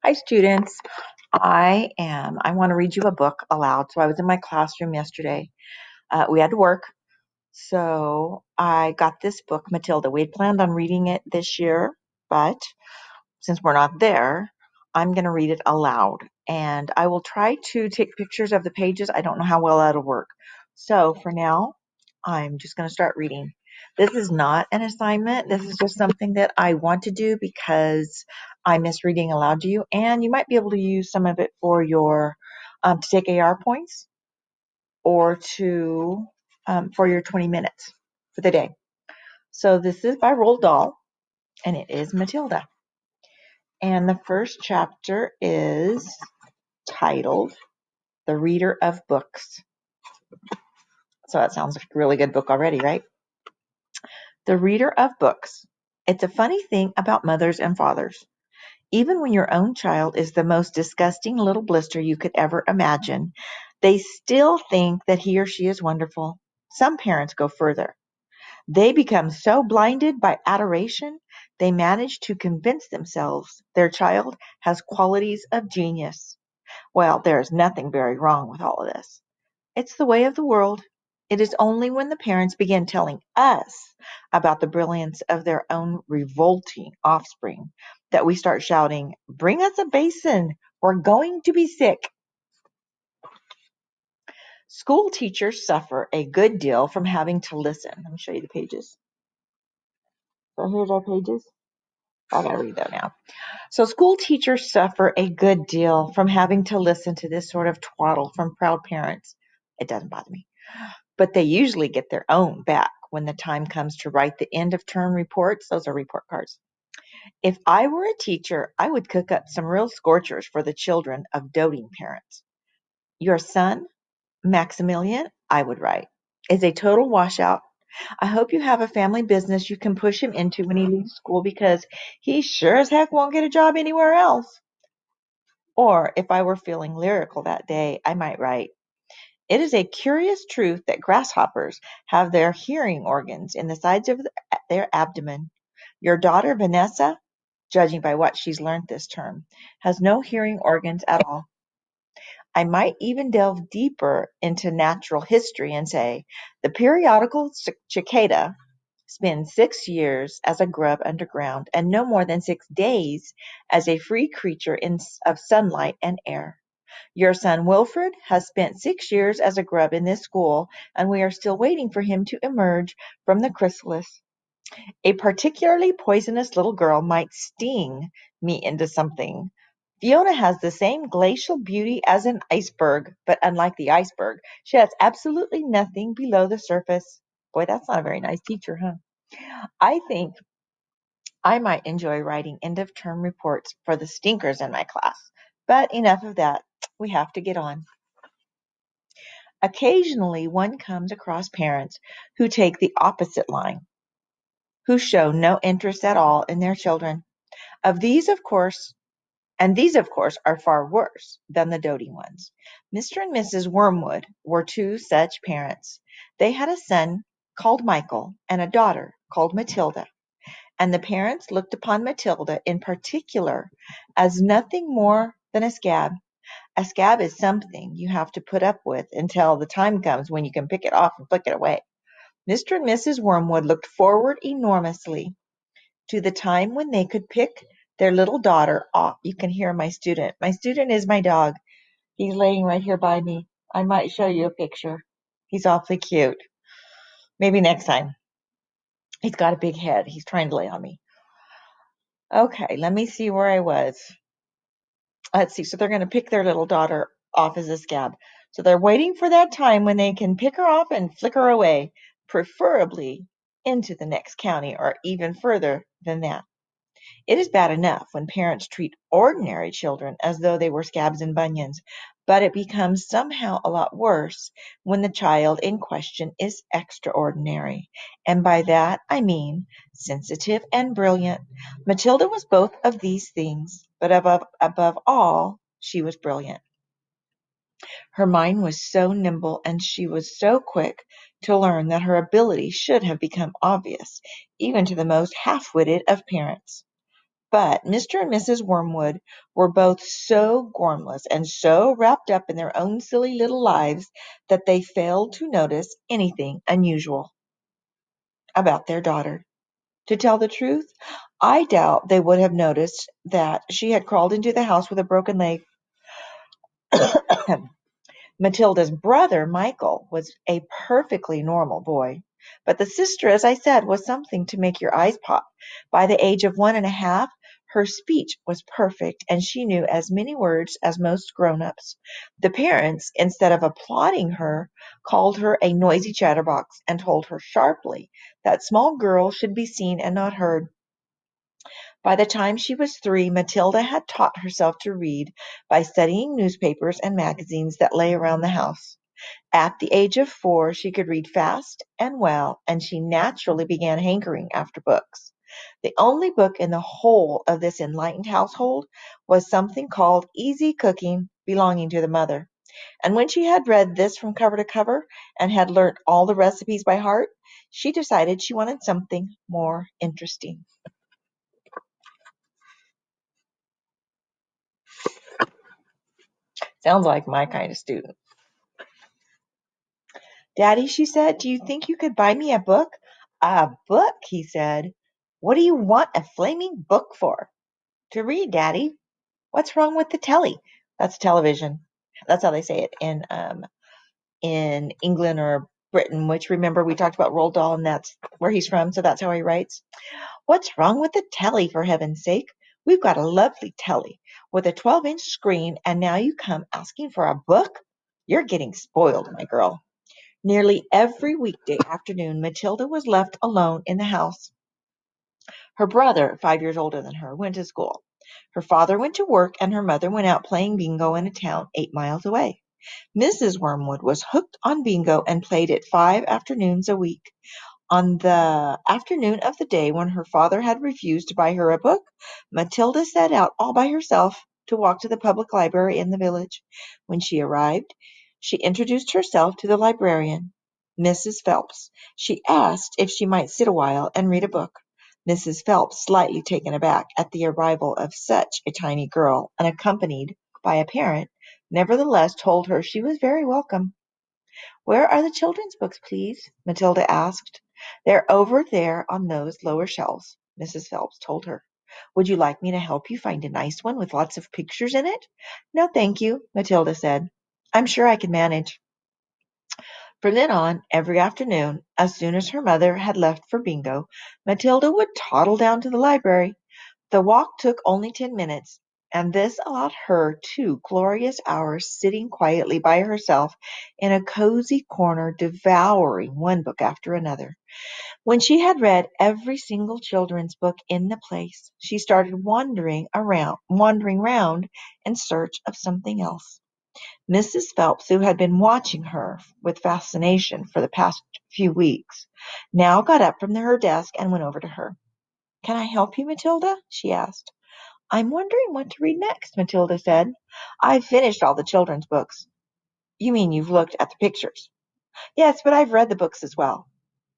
Hi, students. I want to read you a book aloud. So I was in my classroom yesterday. We had to work. So I got this book, Matilda. We had planned on reading it this year, but since we're not there, I'm going to read it aloud. And I will try to take pictures of the pages. I don't know how well that'll work. So for now, I'm just going to start reading. This is not an assignment. This is just something that I want to do because I miss reading aloud to you. And you might be able to use some of it for your to take AR points or to for your 20 minutes for the day. So this is by Roald Dahl, and it is Matilda. And the first chapter is titled The Reader of Books. So that sounds like a really good book already, right? The Reader of Books. It's a funny thing about mothers and fathers. Even when your own child is the most disgusting little blister you could ever imagine, they still think that he or she is wonderful. Some parents go further. They become so blinded by adoration, they manage to convince themselves their child has qualities of genius. Well, there is nothing very wrong with all of this. It's the way of the world. It is only when the parents begin telling us about the brilliance of their own revolting offspring that we start shouting, "Bring us a basin! We're going to be sick!" School teachers suffer a good deal from having to listen. Let me show you the pages. So here's our pages. I gotta read that now. So school teachers suffer a good deal from having to listen to this sort of twaddle from proud parents. It doesn't bother me. But they usually get their own back when the time comes to write the end of term reports. Those are report cards. If I were a teacher, I would cook up some real scorchers for the children of doting parents. Your son, Maximilian, I would write, is a total washout. I hope you have a family business you can push him into when he leaves school because he sure as heck won't get a job anywhere else. Or if I were feeling lyrical that day, I might write, it is a curious truth that grasshoppers have their hearing organs in the sides of their abdomen. Your daughter Vanessa, judging by what she's learned this term, has no hearing organs at all. I might even delve deeper into natural history and say the periodical cicada spends 6 years as a grub underground and no more than 6 days as a free creature of sunlight and air. Your son Wilfred has spent 6 years as a grub in this school, and we are still waiting for him to emerge from the chrysalis. A particularly poisonous little girl might sting me into something. Fiona has the same glacial beauty as an iceberg, but unlike the iceberg, she has absolutely nothing below the surface. Boy, that's not a very nice teacher, huh? I think I might enjoy writing end of term reports for the stinkers in my class. But enough of that. We have to get on. Occasionally one comes across parents who take the opposite line, who show no interest at all in their children. Of these, of course, and these, of course, are far worse than the doting ones. Mr. and Mrs. Wormwood were two such parents. They had a son called Michael and a daughter called Matilda, and the parents looked upon Matilda in particular as nothing more than a scab. A scab is something you have to put up with until the time comes when you can pick it off and flick it away. Mr. and Mrs. Wormwood looked forward enormously to the time when they could pick their little daughter off. You can hear my student. My student is my dog. He's laying right here by me. I might show you a picture. He's awfully cute. Maybe next time. He's got a big head. He's trying to lay on me. Okay, let me see where I was. Let's see. So they're going to pick their little daughter off as a scab. So they're waiting for that time when they can pick her off and flick her away, preferably into the next county or even further than that. It is bad enough when parents treat ordinary children as though they were scabs and bunions, but it becomes somehow a lot worse when the child in question is extraordinary. And by that I mean sensitive and brilliant. Matilda was both of these things, but above all, she was brilliant. Her mind was so nimble and she was so quick to learn that her ability should have become obvious, even to the most half-witted of parents. But Mr. and Mrs. Wormwood were both so gormless and so wrapped up in their own silly little lives that they failed to notice anything unusual about their daughter. To tell the truth, I doubt they would have noticed that she had crawled into the house with a broken leg. Matilda's brother, Michael, was a perfectly normal boy. But the sister, as I said, was something to make your eyes pop. By the age of 1.5, her speech was perfect, and she knew as many words as most grown-ups. The parents, instead of applauding her, called her a noisy chatterbox and told her sharply that small girls should be seen and not heard. By the time she was 3, Matilda had taught herself to read by studying newspapers and magazines that lay around the house. At the age of 4, she could read fast and well, and she naturally began hankering after books. The only book in the whole of this enlightened household was something called Easy Cooking, belonging to the mother. And when she had read this from cover to cover and had learnt all the recipes by heart, she decided she wanted something more interesting. Sounds like my kind of student. Daddy, she said, do you think you could buy me a book? A book, he said. What do you want a flaming book for? To read, Daddy. What's wrong with the telly? That's television. That's how they say it in England or Britain, which remember we talked about Roald Dahl and that's where he's from, so that's how he writes. What's wrong with the telly, for heaven's sake? We've got a lovely telly with a 12-inch screen, and now you come asking for a book? You're getting spoiled, my girl. Nearly every weekday afternoon Matilda was left alone in the house. Her brother, 5 years older than her, went to school. Her father went to work, and her mother went out playing bingo in a town 8 miles away. Mrs. Wormwood was hooked on bingo and played it 5 afternoons a week. On the afternoon of the day when her father had refused to buy her a book, Matilda set out all by herself to walk to the public library in the village. When she arrived, she introduced herself to the librarian, Mrs. Phelps. She asked if she might sit a while and read a book. Mrs. Phelps, slightly taken aback at the arrival of such a tiny girl, unaccompanied by a parent, nevertheless told her she was very welcome. "Where are the children's books, please?" Matilda asked. "They're over there on those lower shelves," Mrs. Phelps told her. "Would you like me to help you find a nice one with lots of pictures in it?" "No, thank you," Matilda said. "I'm sure I can manage." From then on, every afternoon, as soon as her mother had left for bingo, Matilda would toddle down to the library. The walk took only 10 minutes, and this allowed her 2 glorious hours sitting quietly by herself in a cozy corner devouring one book after another. When she had read every single children's book in the place, she started wandering round in search of something else. Mrs. Phelps, who had been watching her with fascination for the past few weeks, now got up from her desk and went over to her. "Can I help you, Matilda?" she asked. "I'm wondering what to read next," Matilda said. "I've finished all the children's books." "You mean you've looked at the pictures?" "Yes, but I've read the books as well."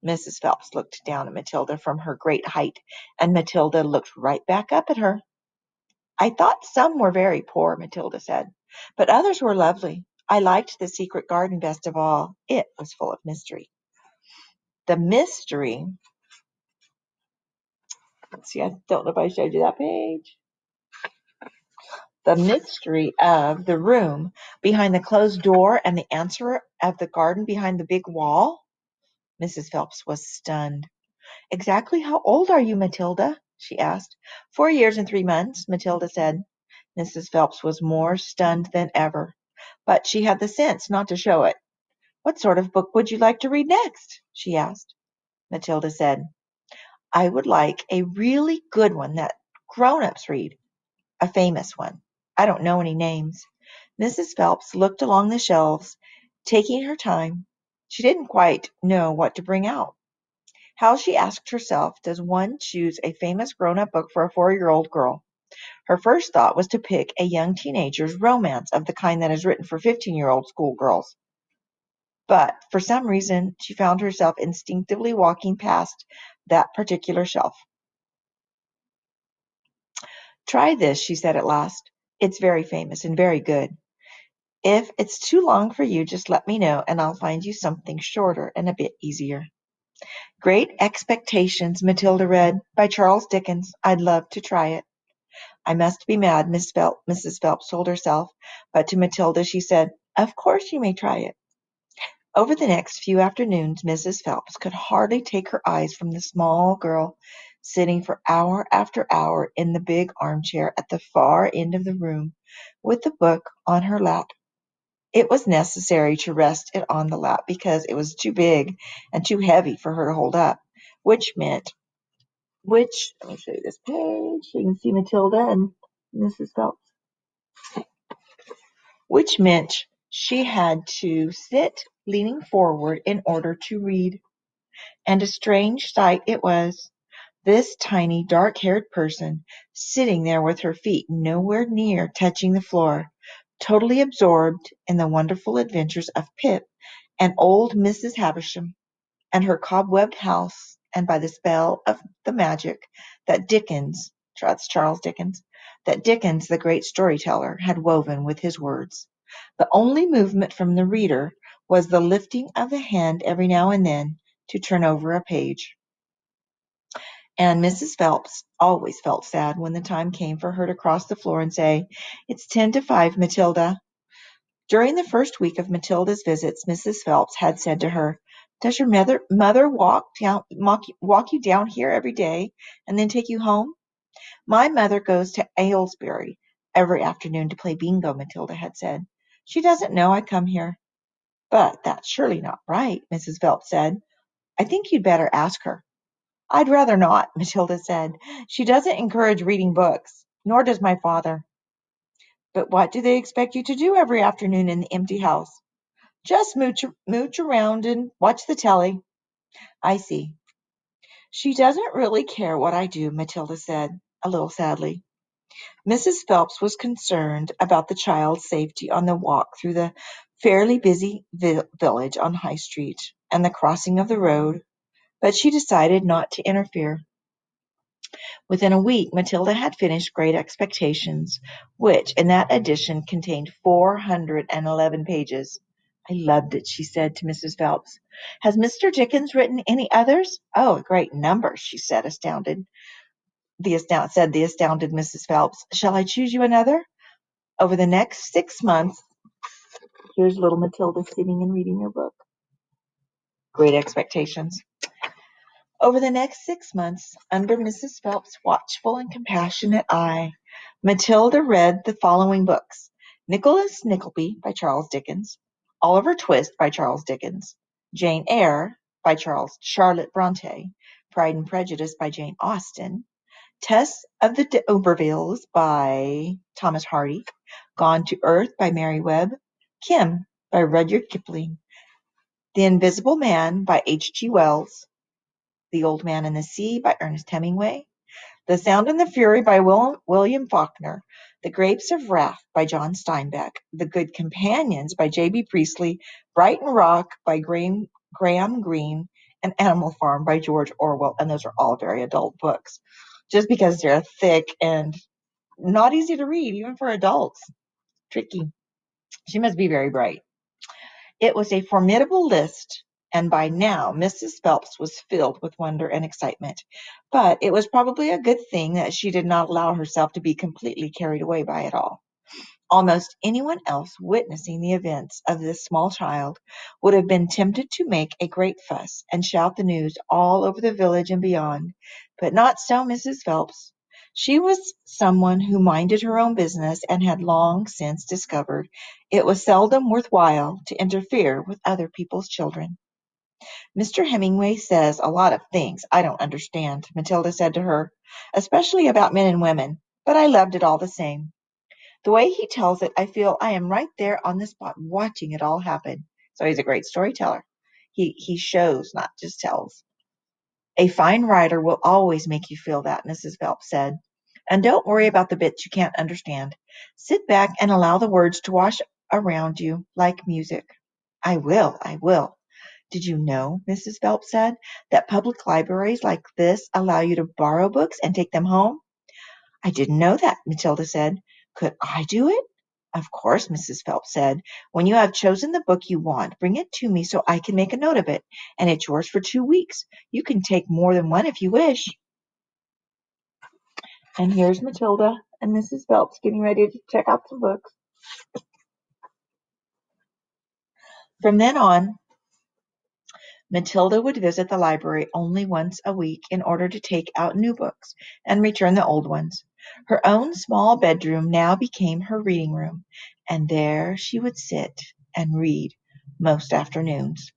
Mrs. Phelps looked down at Matilda from her great height, and Matilda looked right back up at her. "I thought some were very poor," Matilda said, "but others were lovely. I liked The Secret Garden best of all. It was full of mystery." The mystery, let's see, I don't know if I showed you that page. The mystery of the room behind the closed door and the answer of the garden behind the big wall. Mrs. Phelps was stunned. "Exactly how old are you, Matilda?" she asked. 4 years and 3 months, Matilda said. Mrs. Phelps was more stunned than ever, but she had the sense not to show it. "What sort of book would you like to read next?" she asked. Matilda said, "I would like a really good one that grown-ups read. A famous one. I don't know any names." Mrs. Phelps looked along the shelves, taking her time. She didn't quite know what to bring out. How, she asked herself, does one choose a famous grown-up book for a 4-year-old girl? Her first thought was to pick a young teenager's romance of the kind that is written for 15-year-old schoolgirls. But for some reason, she found herself instinctively walking past that particular shelf. Try this, she said at last. It's very famous and very good. If it's too long for you, just let me know and I'll find you something shorter and a bit easier. Great Expectations, Matilda read, by Charles Dickens. I'd love to try it. I must be mad, Mrs. Phelps told herself, but to Matilda she said, Of course you may try it. Over the next few afternoons Mrs. Phelps could hardly take her eyes from the small girl sitting for hour after hour in the big armchair at the far end of the room with the book on her lap. It was necessary to rest it on the lap because it was too big and too heavy for her to hold up, which meant let me show you this page. You can see Matilda and Mrs. Phelps, which meant she had to sit leaning forward in order to read. And a strange sight it was, this tiny dark-haired person sitting there with her feet nowhere near touching the floor, totally absorbed in the wonderful adventures of Pip and old Mrs. Havisham and her cobwebbed house, and by the spell of the magic that Dickens, that's Charles Dickens, that Dickens, the great storyteller, had woven with his words. The only movement from the reader was the lifting of the hand every now and then to turn over a page. And Mrs. Phelps always felt sad when the time came for her to cross the floor and say, It's 10 to 5, Matilda. During the first week of Matilda's visits, Mrs. Phelps had said to her, Does your mother walk you down here every day and then take you home? My mother goes to Aylesbury every afternoon to play bingo, Matilda had said. She doesn't know I come here. But that's surely not right, Mrs. Phelps said. I think you'd better ask her. I'd rather not, Matilda said. She doesn't encourage reading books, nor does my father. But what do they expect you to do every afternoon in the empty house? Just mooch around and watch the telly. I see. She doesn't really care what I do, Matilda said, a little sadly. Mrs. Phelps was concerned about the child's safety on the walk through the fairly busy village on High Street and the crossing of the road, but she decided not to interfere. Within a week Matilda had finished Great Expectations, which in that edition contained 411 pages. I loved it, she said to Mrs. Phelps. Has Mr. Dickens written any others? Oh, a great number, she said, said the astounded Mrs. Phelps. Shall I choose you another? Over the next 6 months, here's little Matilda sitting and reading her book, Great Expectations. Over the next 6 months, under Mrs. Phelps' watchful and compassionate eye, Matilda read the following books: Nicholas Nickleby by Charles Dickens, Oliver Twist by Charles Dickens, Jane Eyre by Charlotte Bronte, Pride and Prejudice by Jane Austen, Tess of the D'Urbervilles by Thomas Hardy, Gone to Earth by Mary Webb, Kim by Rudyard Kipling, The Invisible Man by H. G. Wells, The Old Man and the Sea by Ernest Hemingway, The Sound and the Fury by William Faulkner, The Grapes of Wrath by John Steinbeck, The Good Companions by J.B. Priestley, Brighton Rock by Graham Greene, and Animal Farm by George Orwell. And those are all very adult books, just because they're thick and not easy to read, even for adults. Tricky. She must be very bright. It was a formidable list, and by now Mrs. Phelps was filled with wonder and excitement. But it was probably a good thing that she did not allow herself to be completely carried away by it all. Almost anyone else witnessing the events of this small child would have been tempted to make a great fuss and shout the news all over the village and beyond, but not so Mrs. Phelps. She was someone who minded her own business and had long since discovered it was seldom worth while to interfere with other people's children. Mr. Hemingway says a lot of things I don't understand, Matilda said to her, especially about men and women, but I loved it all the same. The way he tells it, I feel I am right there on the spot watching it all happen. So he's a great storyteller. He shows, not just tells. A fine writer will always make you feel that, Mrs. Phelps said. And don't worry about the bits you can't understand. Sit back and allow the words to wash around you like music. I will. Did you know, Mrs. Phelps said, that public libraries like this allow you to borrow books and take them home? I didn't know that, Matilda said. Could I do it? Of course, Mrs. Phelps said. When you have chosen the book you want, bring it to me so I can make a note of it, and it's yours for 2 weeks. You can take more than one if you wish. And here's Matilda and Mrs. Phelps getting ready to check out some books. From then on, Matilda would visit the library only once a week in order to take out new books and return the old ones. Her own small bedroom now became her reading room, and there she would sit and read most afternoons,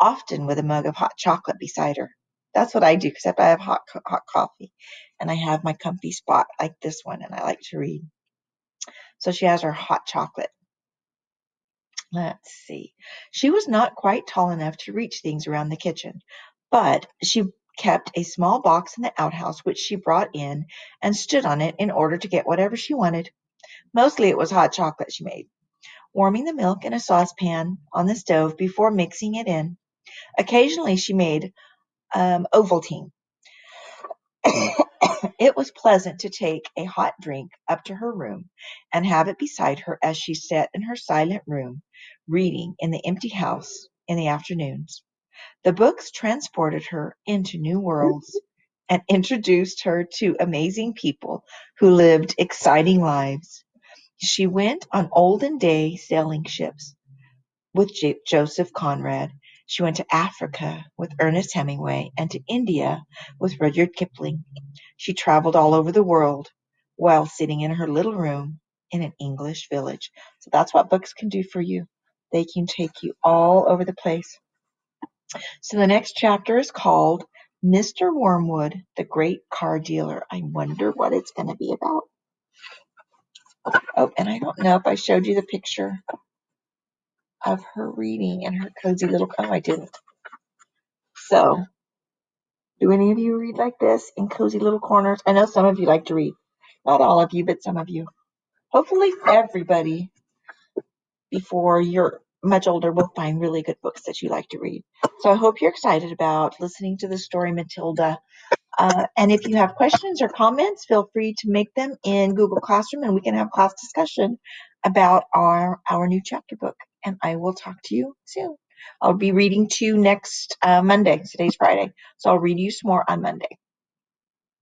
often with a mug of hot chocolate beside her. That's what I do, except I have hot coffee, and I have my comfy spot like this one, and I like to read. So she has her hot chocolate. Let's see. She was not quite tall enough to reach things around the kitchen, but she kept a small box in the outhouse which she brought in and stood on it in order to get whatever she wanted. Mostly it was hot chocolate she made, warming the milk in a saucepan on the stove before mixing it in. Occasionally she made Ovaltine. It was pleasant to take a hot drink up to her room and have it beside her as she sat in her silent room, reading in the empty house in the afternoons. The books transported her into new worlds and introduced her to amazing people who lived exciting lives. She went on olden day sailing ships with Joseph Conrad. She went to Africa with Ernest Hemingway and to India with Rudyard Kipling. She traveled all over the world while sitting in her little room in an English village. So that's what books can do for you. They can take you all over the place. So the next chapter is called Mr. Wormwood, the Great Car Dealer. I wonder what it's going to be about. Oh, and I don't know if I showed you the picture of her reading in her cozy little. Oh, I didn't. So, do any of you read like this in cozy little corners? I know some of you like to read. Not all of you, but some of you. Hopefully, everybody before you're much older will find really good books that you like to read. So, I hope you're excited about listening to the story Matilda. And if you have questions or comments, feel free to make them in Google Classroom and we can have class discussion about our new chapter book. And I will talk to you soon. I'll be reading to you next Monday. Today's Friday. So I'll read you some more on Monday.